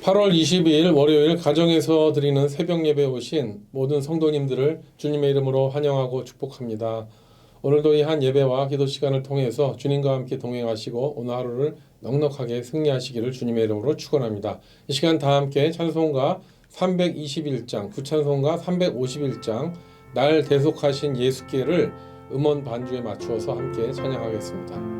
8월 22일 월요일 가정에서 드리는 새벽 예배에 오신 모든 성도님들을 주님의 이름으로 환영하고 축복합니다. 오늘도 이 한 예배와 기도 시간을 통해서 주님과 함께 동행하시고 오늘 하루를 넉넉하게 승리하시기를 주님의 이름으로 축원합니다. 이 시간 다 함께 찬송가 321장, 구찬송가 351장 날 대속하신 예수께를 음원 반주에 맞추어서 함께 찬양하겠습니다.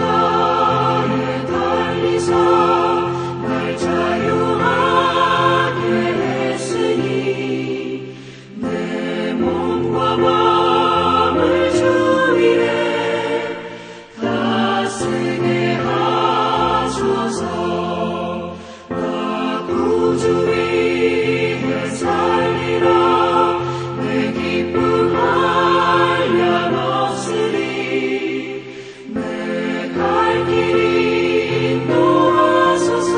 십자가에 달리사 날 자유하게 했으니 내 몸과 마음을 주 위에 다 쓰게 하소서. 나 구주 위에 살리라. 내 기쁨 한량 없으리. 갈 길이 인도하소서.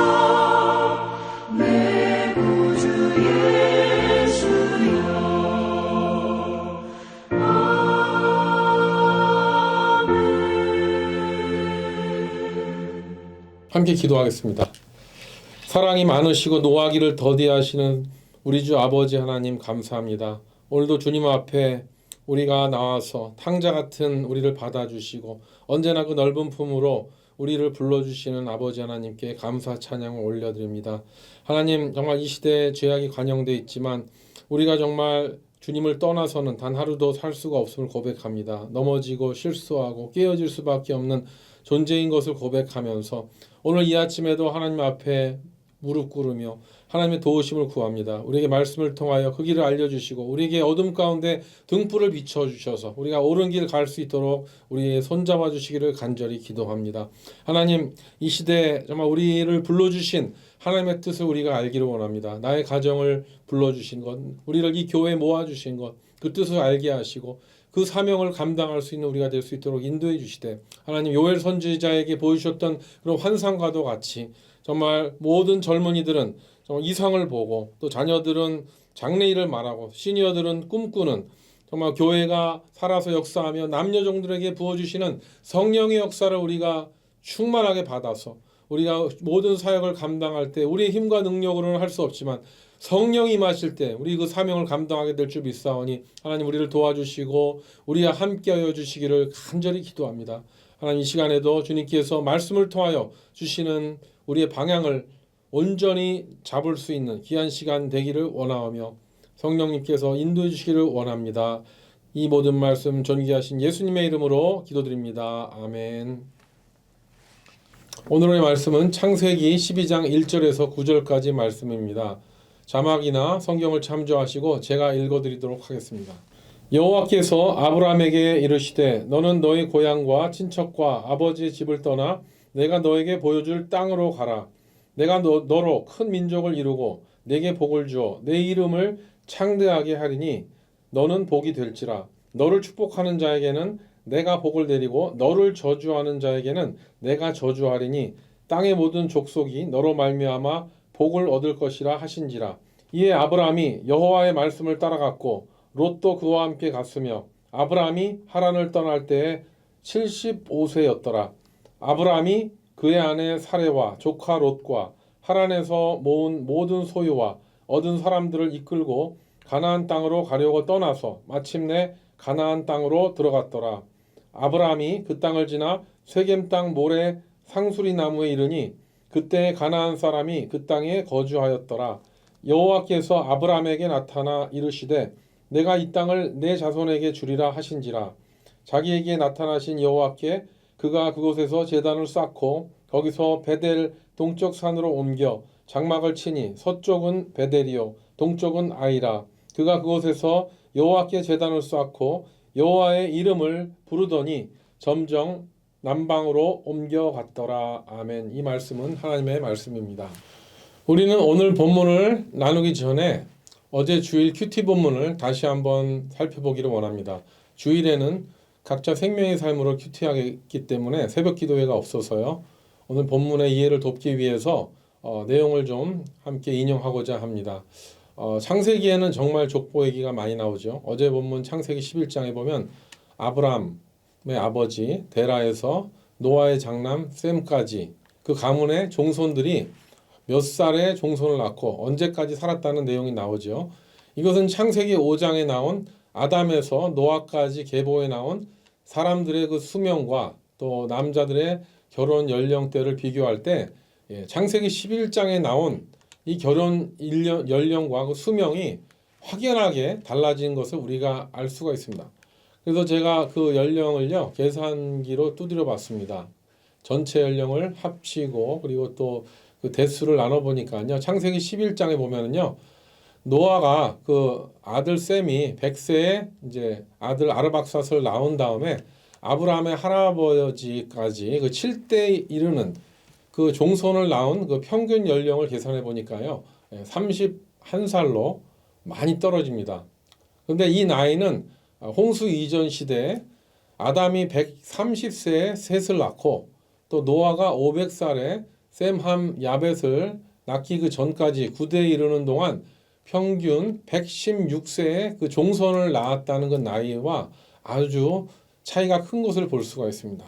내 구주 예수여. 아멘. 함께 기도하겠습니다. 사랑이 많으시고 노하기를 더디하시는 우리 주 아버지 하나님 감사합니다. 오늘도 주님 앞에 우리가 나와서 탕자 같은 우리를 받아주시고 언제나 그 넓은 품으로 우리를 불러주시는 아버지 하나님께 감사 찬양을 올려드립니다. 하나님, 정말 이 시대에 죄악이 관영되어 있지만 우리가 정말 주님을 떠나서는 단 하루도 살 수가 없음을 고백합니다. 넘어지고 실수하고 깨어질 수밖에 없는 존재인 것을 고백하면서 오늘 이 아침에도 하나님 앞에 무릎 꿇으며 하나님의 도우심을 구합니다. 우리에게 말씀을 통하여 그 길을 알려주시고 우리에게 어둠 가운데 등불을 비춰주셔서 우리가 옳은 길 갈 수 있도록 우리의 손잡아 주시기를 간절히 기도합니다. 하나님, 이 시대에 정말 우리를 불러주신 하나님의 뜻을 우리가 알기를 원합니다. 나의 가정을 불러주신 것, 우리를 이 교회에 모아주신 것, 그 뜻을 알게 하시고 그 사명을 감당할 수 있는 우리가 될 수 있도록 인도해 주시되, 하나님 요엘 선지자에게 보여주셨던 그런 환상과도 같이 정말 모든 젊은이들은 정말 이상을 보고 또 자녀들은 장래일을 말하고 시니어들은 꿈꾸는 정말 교회가 살아서 역사하며 남녀 종들에게 부어주시는 성령의 역사를 우리가 충만하게 받아서 우리가 모든 사역을 감당할 때 우리의 힘과 능력으로는 할 수 없지만 성령이 임하실 때 우리 그 사명을 감당하게 될 줄 믿사오니 하나님 우리를 도와주시고 우리와 함께하여 주시기를 간절히 기도합니다. 하나님 이 시간에도 주님께서 말씀을 통하여 주시는 우리의 방향을 온전히 잡을 수 있는 귀한 시간 되기를 원하오며 성령님께서 인도해 주시기를 원합니다. 이 모든 말씀 존귀하신 예수님의 이름으로 기도드립니다. 아멘. 오늘의 말씀은 창세기 12장 1절에서 9절까지 말씀입니다. 자막이나 성경을 참조하시고 제가 읽어드리도록 하겠습니다. 여호와께서 아브라함에게 이르시되 너는 너희 고향과 친척과 아버지의 집을 떠나 내가 너에게 보여줄 땅으로 가라. 내가 너로 큰 민족을 이루고 내게 복을 주어 내 이름을 창대하게 하리니 너는 복이 될지라. 너를 축복하는 자에게는 내가 복을 내리고 너를 저주하는 자에게는 내가 저주하리니 땅의 모든 족속이 너로 말미암아 복을 얻을 것이라 하신지라. 이에 아브라함이 여호와의 말씀을 따라갔고 롯도 그와 함께 갔으며 아브라함이 하란을 떠날 때에 75세였더라. 아브라함이 그의 아내 사레와 조카 롯과 하란에서 모은 모든 소유와 얻은 사람들을 이끌고 가나안 땅으로 가려고 떠나서 마침내 가나안 땅으로 들어갔더라. 아브라함이 그 땅을 지나 세겜 땅 모래 상수리 나무에 이르니 그때 가나안 사람이 그 땅에 거주하였더라. 여호와께서 아브라함에게 나타나 이르시되 내가 이 땅을 내 자손에게 주리라 하신지라. 자기에게 나타나신 여호와께 그가 그곳에서 제단을 쌓고 거기서 베델 동쪽 산으로 옮겨 장막을 치니 서쪽은 베델이요 동쪽은 아이라. 그가 그곳에서 여호와께 제단을 쌓고 여호와의 이름을 부르더니 점점 남방으로 옮겨갔더라. 아멘. 이 말씀은 하나님의 말씀입니다. 우리는 오늘 본문을 나누기 전에 어제 주일 큐티 본문을 다시 한번 살펴보기를 원합니다. 주일에는 각자 생명의 삶으로 큐티하기 때문에 새벽 기도회가 없어서요. 오늘 본문의 이해를 돕기 위해서 내용을 좀 함께 인용하고자 합니다. 창세기에는 정말 족보 얘기가 많이 나오죠. 어제 본문 창세기 11장에 보면 아브라함의 아버지 데라에서 노아의 장남 셈까지 그 가문의 종손들이 몇 살에 종손을 낳고 언제까지 살았다는 내용이 나오죠. 이것은 창세기 5장에 나온 아담에서 노아까지 계보에 나온 사람들의 그 수명과 또 남자들의 결혼 연령대를 비교할 때 창세기 11장에 나온 이 결혼 연령과 그 수명이 확연하게 달라진 것을 우리가 알 수가 있습니다. 그래서 제가 그 연령을요 계산기로 두드려 봤습니다. 전체 연령을 합치고 그리고 또 그 대수를 나눠 보니까요. 창세기 11장에 보면은요. 노아가 그 아들 셈이 100세에 이제 아들 아르박삿을 낳은 다음에 아브라함의 할아버지까지 그 7대에 이르는 그 종손을 낳은 그 평균 연령을 계산해 보니까요. 31살로 많이 떨어집니다. 그런데 이 나이는 홍수 이전 시대에 아담이 130세에 셋을 낳고 또 노아가 500살에 셈함 야벳을 낳기 그 전까지 9대에 이르는 동안 평균 116세에 그 종손을 낳았다는 그 나이와 아주 차이가 큰 것을 볼 수가 있습니다.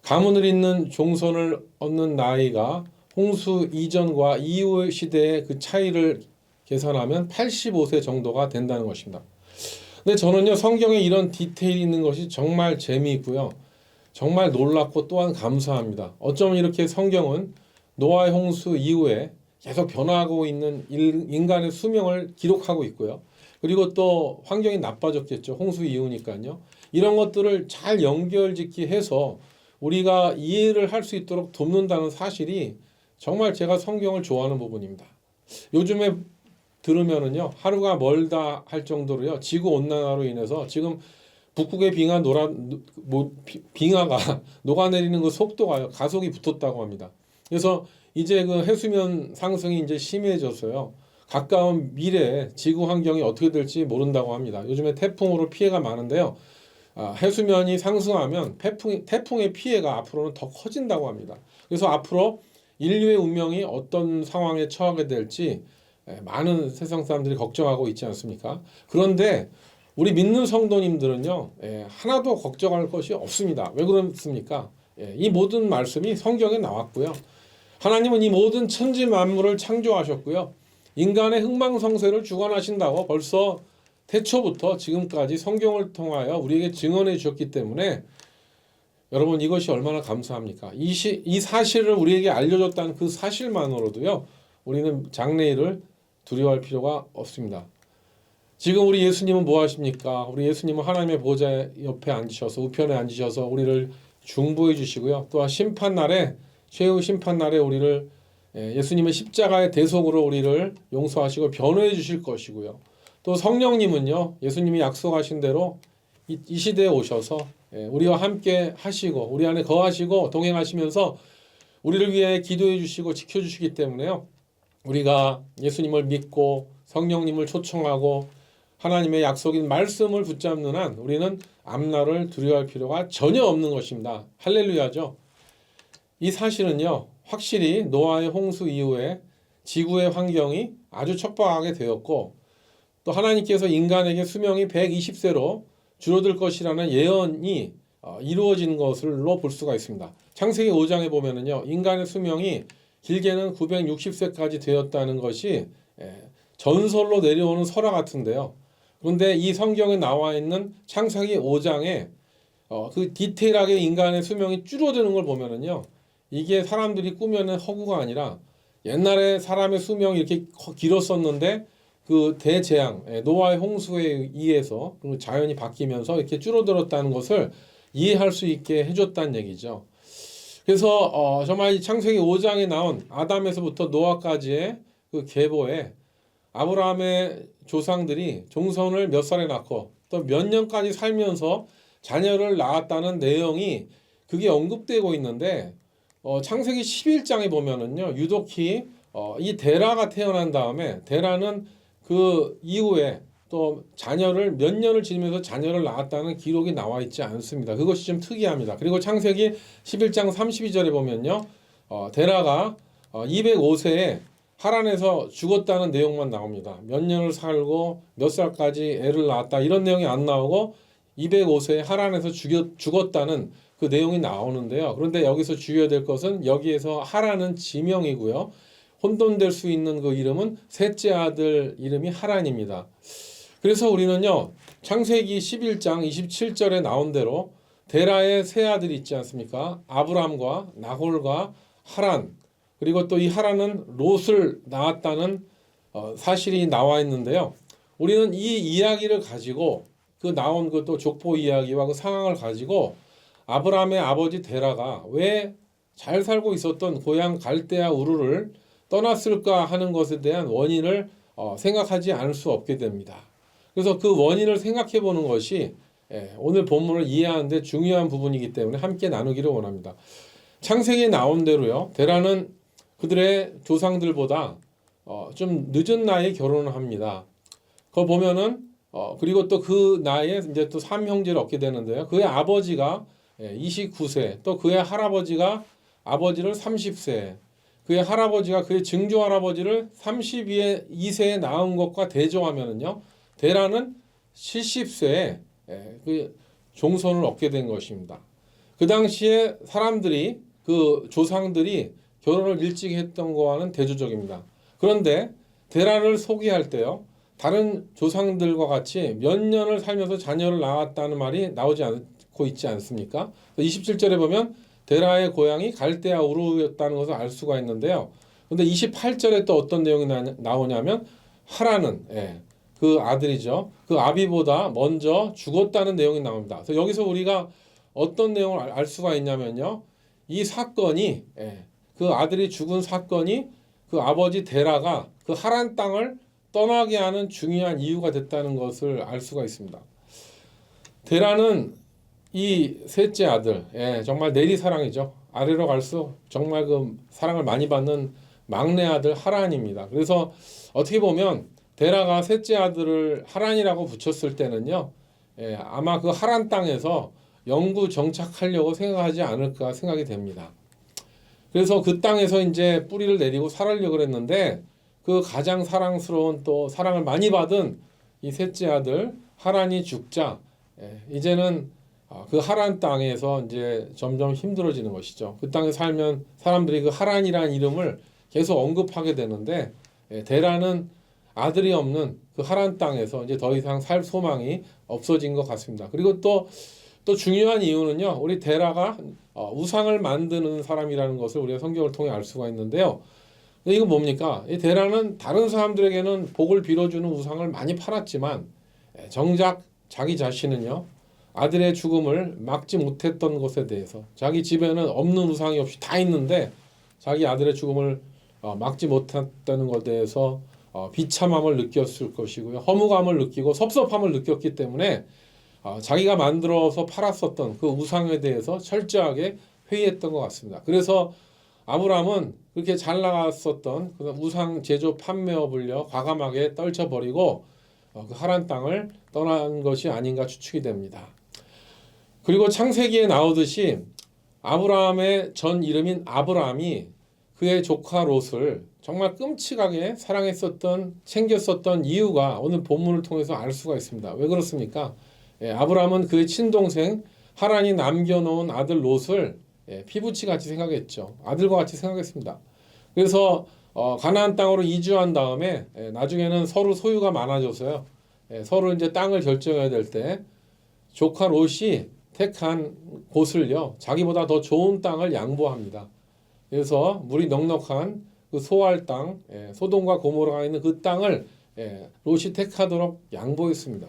가문을 잇는 종손을 얻는 나이가 홍수 이전과 이후 시대의 그 차이를 계산하면 85세 정도가 된다는 것입니다. 근데 저는요 성경에 이런 디테일이 있는 것이 정말 재미있고요. 정말 놀랍고 또한 감사합니다. 어쩌면 이렇게 성경은 노아의 홍수 이후에 계속 변화하고 있는 인간의 수명을 기록하고 있고요. 그리고 또 환경이 나빠졌겠죠. 홍수 이후니까요. 이런 것들을 잘 연결짓기 해서 우리가 이해를 할 수 있도록 돕는다는 사실이 정말 제가 성경을 좋아하는 부분입니다. 요즘에 들으면은요 하루가 멀다 할 정도로요 지구 온난화로 인해서 지금 북극의 빙하가 녹아내리는 그 속도가 가속이 붙었다고 합니다. 그래서 이제 그 해수면 상승이 이제 심해져서요. 가까운 미래에 지구 환경이 어떻게 될지 모른다고 합니다. 요즘에 태풍으로 피해가 많은데요. 해수면이 상승하면 태풍의 피해가 앞으로는 더 커진다고 합니다. 그래서 앞으로 인류의 운명이 어떤 상황에 처하게 될지 많은 세상 사람들이 걱정하고 있지 않습니까? 그런데 우리 믿는 성도님들은요 하나도 걱정할 것이 없습니다. 왜 그렇습니까? 이 모든 말씀이 성경에 나왔고요. 하나님은 이 모든 천지 만물을 창조하셨고요. 인간의 흥망성쇠를 주관하신다고 벌써 태초부터 지금까지 성경을 통하여 우리에게 증언해 주셨기 때문에 여러분 이것이 얼마나 감사합니까? 이 사실을 우리에게 알려줬다는 그 사실만으로도요. 우리는 장래일을 두려워할 필요가 없습니다. 지금 우리 예수님은 뭐 하십니까? 우리 예수님은 하나님의 보좌 옆에 앉으셔서 우편에 앉으셔서 우리를 중보해 주시고요. 또한 심판날에 최후 심판날에 우리를 예수님은 십자가의 대속으로 우리를 용서하시고 변호해 주실 것이고요. 또 성령님은요, 예수님이 약속하신 대로 이 시대에 오셔서 우리와 함께 하시고 우리 안에 거하시고 동행하시면서 우리를 위해 기도해 주시고 지켜주시기 때문에요. 우리가 예수님을 믿고 성령님을 초청하고 하나님의 약속인 말씀을 붙잡는 한 우리는 앞날을 두려워할 필요가 전혀 없는 것입니다. 할렐루야죠. 이 사실은요, 확실히 노아의 홍수 이후에 지구의 환경이 아주 척박하게 되었고 또 하나님께서 인간에게 수명이 120세로 줄어들 것이라는 예언이 이루어진 것으로 볼 수가 있습니다. 창세기 5장에 보면은요, 인간의 수명이 길게는 960세까지 되었다는 것이 전설로 내려오는 설화 같은데요. 그런데 이 성경에 나와 있는 창세기 5장에 그 디테일하게 인간의 수명이 줄어드는 걸 보면은요, 이게 사람들이 꾸며낸 허구가 아니라 옛날에 사람의 수명이 이렇게 길었었는데 그 대재앙, 노아의 홍수에 의해서 자연이 바뀌면서 이렇게 줄어들었다는 것을 이해할 수 있게 해줬다는 얘기죠. 그래서 정말 이 창세기 5장에 나온 아담에서부터 노아까지의 그 계보에 아브라함의 조상들이 종손을 몇 살에 낳고 또 몇 년까지 살면서 자녀를 낳았다는 내용이 그게 언급되고 있는데 창세기 11장에 보면은요, 유독히 이 데라가 태어난 다음에 데라는 그 이후에 또 자녀를 몇 년을 지내면서 자녀를 낳았다는 기록이 나와 있지 않습니다. 그것이 좀 특이합니다. 그리고 창세기 11장 32절에 보면요, 데라가 205세에 하란에서 죽었다는 내용만 나옵니다. 몇 년을 살고 몇 살까지 애를 낳았다 이런 내용이 안 나오고 205세에 하란에서 죽었다는 그 내용이 나오는데요. 그런데 여기서 주의해야 될 것은 여기에서 하란은 지명이고요. 혼돈될 수 있는 그 이름은 셋째 아들 이름이 하란입니다. 그래서 우리는요, 창세기 11장 27절에 나온 대로 데라의 세 아들이 있지 않습니까? 아브람과 나홀과 하란, 그리고 또 이 하란은 롯을 낳았다는 사실이 나와 있는데요. 우리는 이 이야기를 가지고 그 나온 그 또 족보 이야기와 그 상황을 가지고 아브라함의 아버지 데라가 왜 잘 살고 있었던 고향 갈대아 우르를 떠났을까 하는 것에 대한 원인을 생각하지 않을 수 없게 됩니다. 그래서 그 원인을 생각해 보는 것이 오늘 본문을 이해하는 데 중요한 부분이기 때문에 함께 나누기를 원합니다. 창세기에 나온 대로요, 데라는 그들의 조상들보다 좀 늦은 나이에 결혼을 합니다. 그거 보면은 그리고 또 그 나이에 이제 또 삼형제를 얻게 되는데요. 그의 아버지가 29세, 또 그의 할아버지가 아버지를 30세, 그의 할아버지가 그의 증조 할아버지를 32세에 낳은 것과 대조하면은요, 데라는 70세에 그 종손을 얻게 된 것입니다. 그 당시에 사람들이 그 조상들이 결혼을 일찍 했던 거와는 대조적입니다. 그런데 데라를 소개할 때요, 다른 조상들과 같이 몇 년을 살면서 자녀를 낳았다는 말이 나오지 않고 있지 않습니까? 27절에 보면 데라의 고향이 갈대아 우르였다는 것을 알 수가 있는데요. 그런데 28절에 또 어떤 내용이 나오냐면 하란은 그 아들이죠. 그 아비보다 먼저 죽었다는 내용이 나옵니다. 그래서 여기서 우리가 어떤 내용을 알 수가 있냐면요, 이 사건이 그 아들이 죽은 사건이 그 아버지 데라가 그 하란 땅을 떠나게 하는 중요한 이유가 됐다는 것을 알 수가 있습니다. 데라는 이 셋째 아들, 정말 내리사랑이죠. 아래로 갈수록 정말 그 사랑을 많이 받는 막내 아들 하란입니다. 그래서 어떻게 보면 데라가 셋째 아들을 하란이라고 붙였을 때는요, 아마 그 하란 땅에서 영구 정착하려고 생각하지 않을까 생각이 됩니다. 그래서 그 땅에서 이제 뿌리를 내리고 살으려고 그랬는데 그 가장 사랑스러운 또 사랑을 많이 받은 이 셋째 아들 하란이 죽자 이제는 그 하란 땅에서 이제 점점 힘들어지는 것이죠. 그 땅에 살면 사람들이 그 하란이라는 이름을 계속 언급하게 되는데 데라는 아들이 없는 그 하란 땅에서 이제 더 이상 살 소망이 없어진 것 같습니다. 그리고 또 중요한 이유는요, 우리 데라가 우상을 만드는 사람이라는 것을 우리가 성경을 통해 알 수가 있는데요. 이거 뭡니까? 이 데라는 다른 사람들에게는 복을 빌어주는 우상을 많이 팔았지만 정작 자기 자신은요, 아들의 죽음을 막지 못했던 것에 대해서 자기 집에는 없는 우상이 없이 다 있는데 자기 아들의 죽음을 막지 못했다는 것에 대해서 비참함을 느꼈을 것이고요. 허무감을 느끼고 섭섭함을 느꼈기 때문에 자기가 만들어서 팔았었던 그 우상에 대해서 철저하게 회의했던 것 같습니다. 그래서 아브라함은 그렇게 잘 나갔었던 그 우상 제조 판매업을요 과감하게 떨쳐버리고 그 하란 땅을 떠난 것이 아닌가 추측이 됩니다. 그리고 창세기에 나오듯이 아브라함의 전 이름인 아브라함이 그의 조카 롯을 정말 끔찍하게 사랑했었던 챙겼었던 이유가 오늘 본문을 통해서 알 수가 있습니다. 왜 그렇습니까? 아브라함은 그의 친동생 하란이 남겨놓은 아들 롯을 피부치 같이 생각했죠. 아들과 같이 생각했습니다. 그래서 가나안 땅으로 이주한 다음에 나중에는 서로 소유가 많아져서요. 서로 이제 땅을 결정해야 될 때 조카 롯이 택한 곳을요. 자기보다 더 좋은 땅을 양보합니다. 그래서 물이 넉넉한 그 소알 땅, 소돔과 고모라가 있는 그 땅을 롯이 택하도록 양보했습니다.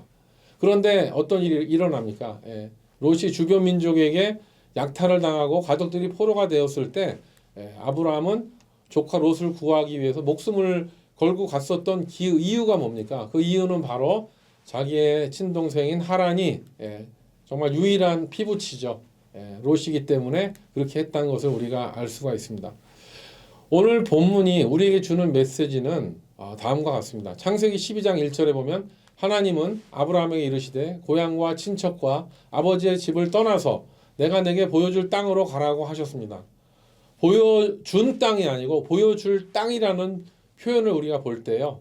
그런데 어떤 일이 일어납니까? 롯이 주변 민족에게 약탈을 당하고 가족들이 포로가 되었을 때 아브라함은 조카 롯을 구하기 위해서 목숨을 걸고 갔었던 이유가 뭡니까? 그 이유는 바로 자기의 친동생인 하란이 정말 유일한 피부치죠. 롯이기 때문에 그렇게 했다는 것을 우리가 알 수가 있습니다. 오늘 본문이 우리에게 주는 메시지는 다음과 같습니다. 창세기 12장 1절에 보면 하나님은 아브라함에게 이르시되 고향과 친척과 아버지의 집을 떠나서 내가 내게 보여줄 땅으로 가라고 하셨습니다. 보여준 땅이 아니고 보여줄 땅이라는 표현을 우리가 볼 때요.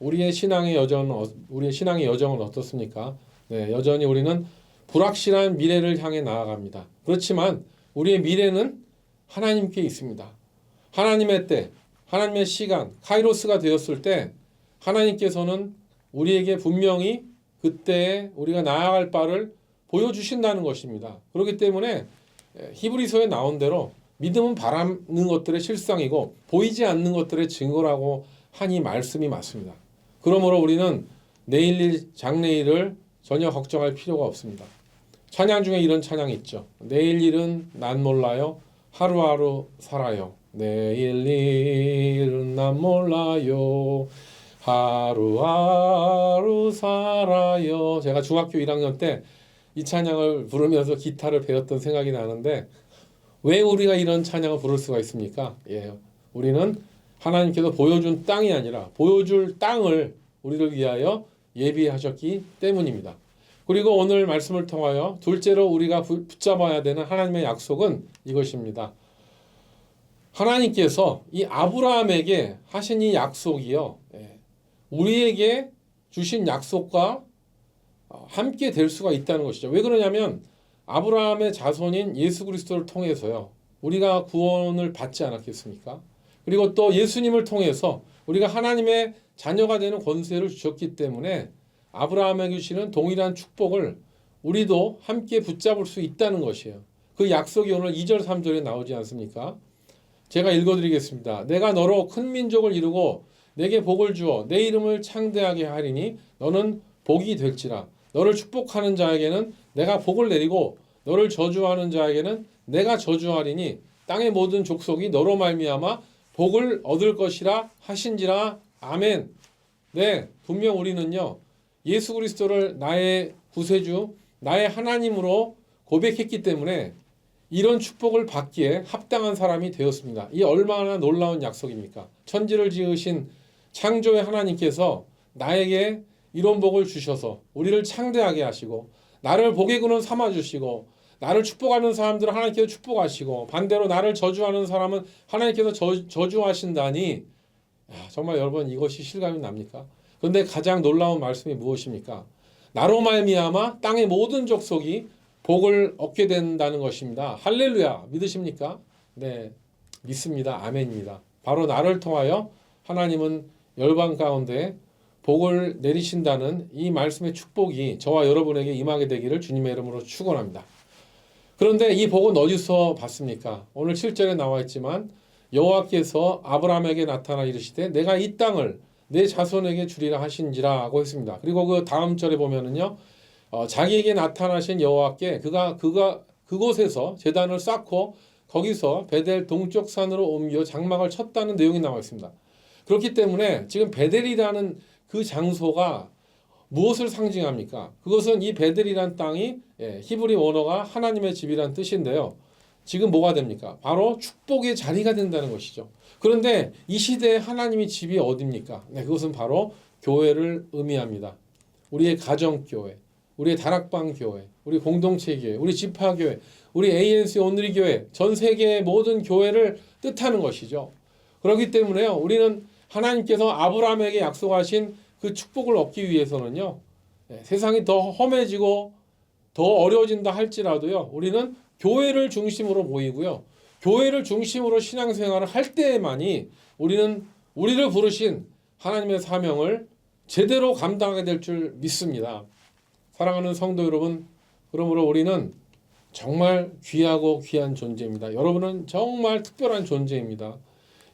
우리의 신앙의 여정은 어떻습니까? 여전히 우리는 불확실한 미래를 향해 나아갑니다. 그렇지만 우리의 미래는 하나님께 있습니다. 하나님의 때, 하나님의 시간, 카이로스가 되었을 때 하나님께서는 우리에게 분명히 그때 우리가 나아갈 바를 보여주신다는 것입니다. 그렇기 때문에 히브리서에 나온 대로 믿음은 바라는 것들의 실상이고 보이지 않는 것들의 증거라고 하니 말씀이 맞습니다. 그러므로 우리는 내일 장래일을 전혀 걱정할 필요가 없습니다. 찬양 중에 이런 찬양이 있죠. 내일 일은 난 몰라요. 하루하루 살아요. 내일 일은 난 몰라요. 하루하루 살아요. 제가 중학교 1학년 때 이 찬양을 부르면서 기타를 배웠던 생각이 나는데 왜 우리가 이런 찬양을 부를 수가 있습니까? 우리는 하나님께서 보여준 땅이 아니라 보여줄 땅을 우리를 위하여 예비하셨기 때문입니다. 그리고 오늘 말씀을 통하여 둘째로 우리가 붙잡아야 되는 하나님의 약속은 이것입니다. 하나님께서 이 아브라함에게 하신 이 약속이요, 우리에게 주신 약속과 함께 될 수가 있다는 것이죠. 왜 그러냐면 아브라함의 자손인 예수 그리스도를 통해서요, 우리가 구원을 받지 않았겠습니까? 그리고 또 예수님을 통해서 우리가 하나님의 자녀가 되는 권세를 주셨기 때문에 아브라함에게 주시는 동일한 축복을 우리도 함께 붙잡을 수 있다는 것이에요. 그 약속이 오늘 2절 3절에 나오지 않습니까? 제가 읽어드리겠습니다. 내가 너로 큰 민족을 이루고 내게 복을 주어 내 이름을 창대하게 하리니 너는 복이 될지라. 너를 축복하는 자에게는 내가 복을 내리고 너를 저주하는 자에게는 내가 저주하리니 땅의 모든 족속이 너로 말미암아 복을 얻을 것이라 하신지라. 아멘. 네, 분명 우리는요, 예수 그리스도를 나의 구세주, 나의 하나님으로 고백했기 때문에 이런 축복을 받기에 합당한 사람이 되었습니다. 이 얼마나 놀라운 약속입니까? 천지를 지으신 창조의 하나님께서 나에게 이런 복을 주셔서 우리를 창대하게 하시고 나를 복의 근원 삼아주시고 나를 축복하는 사람들은 하나님께서 축복하시고 반대로 나를 저주하는 사람은 하나님께서 저주하신다니, 정말 여러분 이것이 실감이 납니까? 그런데 가장 놀라운 말씀이 무엇입니까? 나로 말미암아 땅의 모든 족속이 복을 얻게 된다는 것입니다. 할렐루야. 믿으십니까? 네, 믿습니다. 아멘입니다. 바로 나를 통하여 하나님은 열방 가운데 복을 내리신다는 이 말씀의 축복이 저와 여러분에게 임하게 되기를 주님의 이름으로 축원합니다. 그런데 이 복은 어디서 받습니까? 오늘 7절에 나와 있지만 여호와께서 아브라함에게 나타나 이르시되 내가 이 땅을 내 자손에게 주리라 하신지라고 했습니다. 그리고 그 다음 절에 보면은요, 자기에게 나타나신 여호와께 그가 그곳에서 제단을 쌓고 거기서 베델 동쪽 산으로 옮겨 장막을 쳤다는 내용이 나와 있습니다. 그렇기 때문에 지금 베델이라는 그 장소가 무엇을 상징합니까? 그것은 이 베델이란 땅이 히브리 원어가 하나님의 집이란 뜻인데요. 지금 뭐가 됩니까? 바로 축복의 자리가 된다는 것이죠. 그런데 이 시대에 하나님의 집이 어디입니까? 네, 그것은 바로 교회를 의미합니다. 우리의 가정교회, 우리의 다락방 교회, 우리 공동체 교회, 우리 지파교회, 우리 ANC 온누리 교회, 전 세계의 모든 교회를 뜻하는 것이죠. 그렇기 때문에요, 우리는 하나님께서 아브라함에게 약속하신 그 축복을 얻기 위해서는요, 세상이 더 험해지고 더 어려워진다 할지라도요, 우리는 교회를 중심으로 모이고요, 교회를 중심으로 신앙생활을 할 때에만이 우리는 우리를 부르신 하나님의 사명을 제대로 감당하게 될 줄 믿습니다. 사랑하는 성도 여러분, 그러므로 우리는 정말 귀하고 귀한 존재입니다. 여러분은 정말 특별한 존재입니다.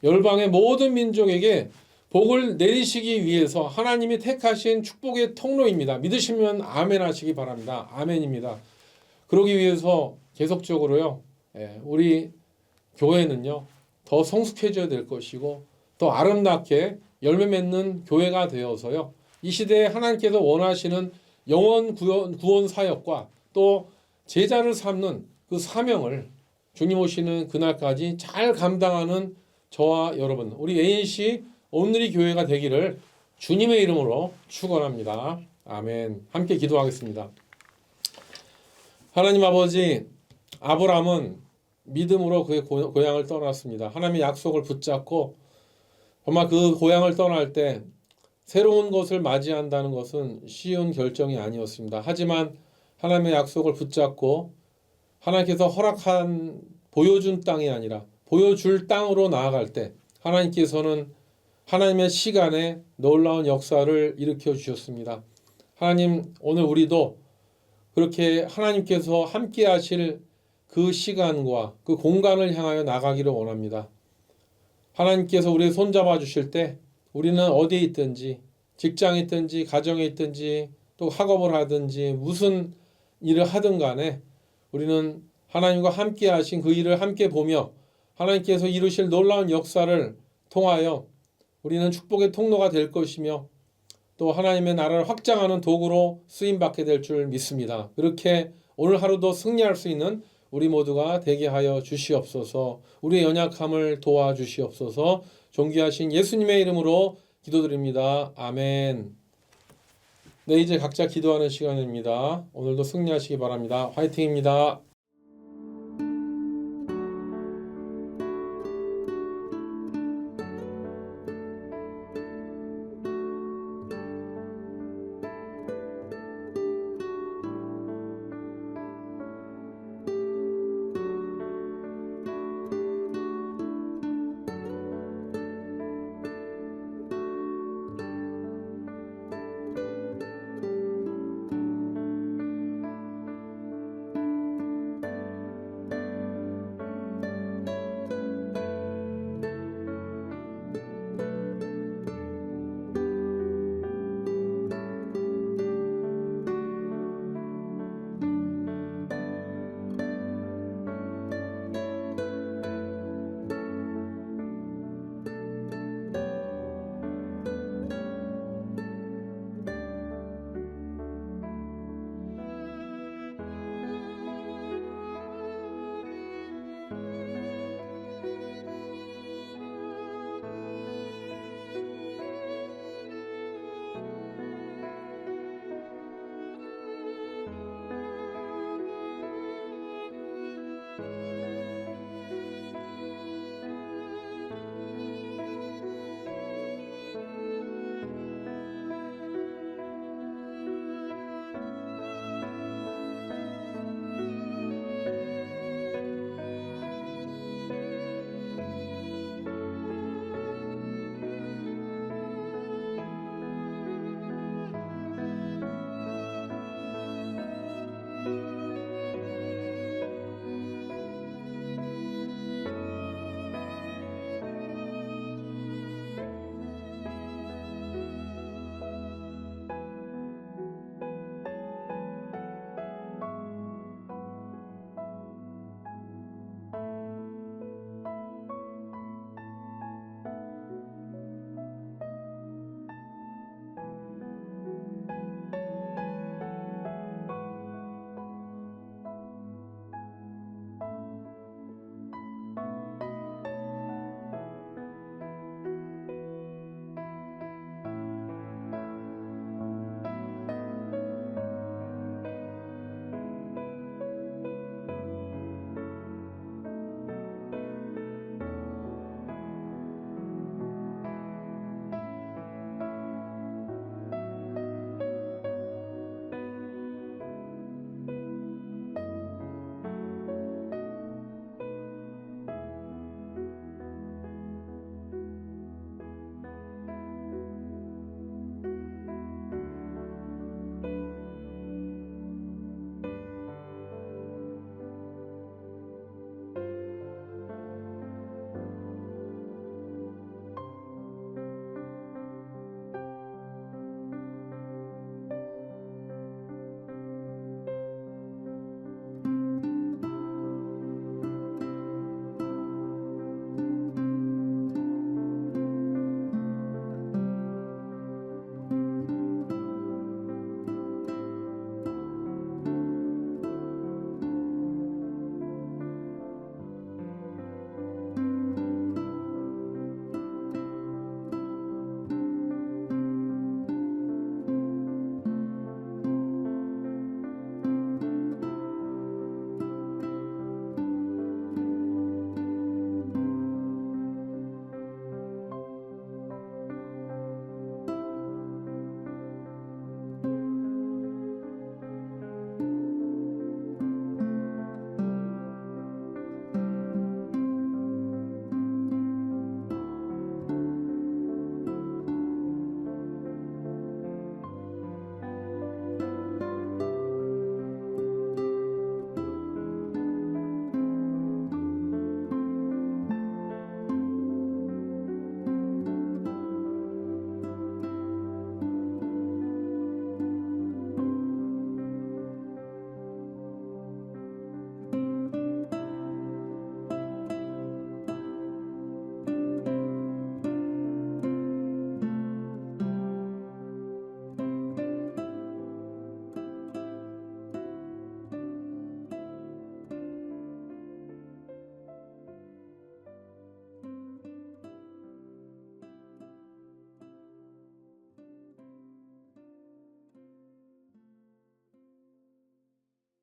열방의 모든 민족에게 복을 내리시기 위해서 하나님이 택하신 축복의 통로입니다. 믿으시면 아멘 하시기 바랍니다. 아멘입니다. 그러기 위해서 계속적으로요, 우리 교회는요, 더 성숙해져야 될 것이고, 더 아름답게 열매 맺는 교회가 되어서요, 이 시대에 하나님께서 원하시는 영원 구원 사역과 또 제자를 삼는 그 사명을 주님 오시는 그날까지 잘 감당하는 저와 여러분, 우리 ANC 온누리 교회가 되기를 주님의 이름으로 축원합니다. 아멘. 함께 기도하겠습니다. 하나님 아버지, 아브라함은 믿음으로 그의 고향을 떠났습니다. 하나님의 약속을 붙잡고 정말 그 고향을 떠날 때 새로운 것을 맞이한다는 것은 쉬운 결정이 아니었습니다. 하지만 하나님의 약속을 붙잡고 하나님께서 허락한 보여준 땅이 아니라 보여줄 땅으로 나아갈 때 하나님께서는 하나님의 시간에 놀라운 역사를 일으켜 주셨습니다. 하나님, 오늘 우리도 그렇게 하나님께서 함께 하실 그 시간과 그 공간을 향하여 나가기를 원합니다. 하나님께서 우리를 손잡아 주실 때 우리는 어디에 있든지, 직장에 있든지, 가정에 있든지, 또 학업을 하든지 무슨 일을 하든 간에 우리는 하나님과 함께 하신 그 일을 함께 보며 하나님께서 이루실 놀라운 역사를 통하여 우리는 축복의 통로가 될 것이며 또 하나님의 나라를 확장하는 도구로 쓰임받게 될 줄 믿습니다. 그렇게 오늘 하루도 승리할 수 있는 우리 모두가 되게 하여 주시옵소서. 우리의 연약함을 도와주시옵소서. 존귀하신 예수님의 이름으로 기도드립니다. 아멘. 네, 이제 각자 기도하는 시간입니다. 오늘도 승리하시기 바랍니다. 화이팅입니다.